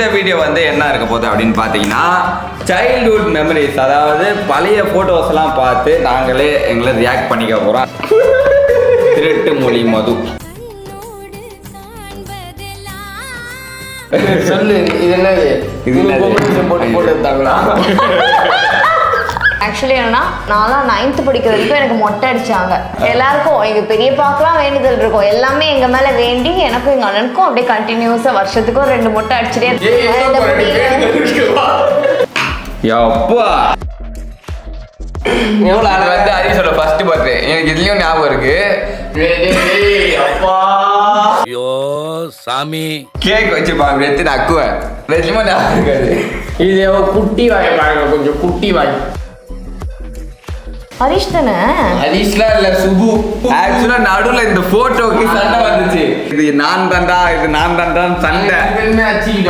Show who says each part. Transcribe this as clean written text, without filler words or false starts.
Speaker 1: இந்த வீடியோ வந்து என்ன இருக்க போகுது அப்படின்னு பார்த்தீங்கன்னா சைல்ட்ஹுட் மெமரிஸ், அதாவது பழைய ஃபோட்டோஸ் எல்லாம் பார்த்து நாங்களே எங்களை ரியாக்ட் பண்ணிக்க போகிறோம். திருட்டு மொழி மது
Speaker 2: சொல்லு, இது என்னது? இது போட்டு எடுத்தாங்களா?
Speaker 3: ஆக்சுவலி என்னன்னா, நான்லாம் 9th படிக்கிற வரைக்கும் எனக்கு மொட்டை அடிச்சாங்க. எல்லாருக்கும் எங்க பெரியப்பாக்கெல்லாம் வேண்டுதல் இருக்கும், எல்லாமே எங்க மேல வேண்டி எனக்கும் எங்க அண்ணனுக்கும் அப்படியே கண்டினியூஸா வருஷத்துக்கும் 2 மொட்டை அடிச்சுட்டே
Speaker 1: அப்பா
Speaker 2: எவ்வளோ
Speaker 1: அது வந்து ஹரிஷோட ஃபர்ஸ்ட் பர்த்டே. எனக்கு இதுலயும் ஞாபகம் இருக்கு.
Speaker 2: அப்பா
Speaker 4: ஐயோ சாமி,
Speaker 1: கேக் வச்சிருப்பாங்க, எடுத்து நக்குவேன். நிஜமா ஞாபகம் இருக்காது.
Speaker 2: இது குட்டி வாய் பாருங்க, கொஞ்சம் குட்டி வாய்.
Speaker 3: ஹரிஷ் தானே?
Speaker 1: ஹரிஷ்லாம் இல்ல, சுபு. ஆக்சுவலா நடுவுல இந்த போட்டோக்கு சண்டை வந்துச்சு. இது நான் தான்டா, இது நான் தான்டான்னு சண்டை.
Speaker 2: அச்சிக்கிட்டோம்.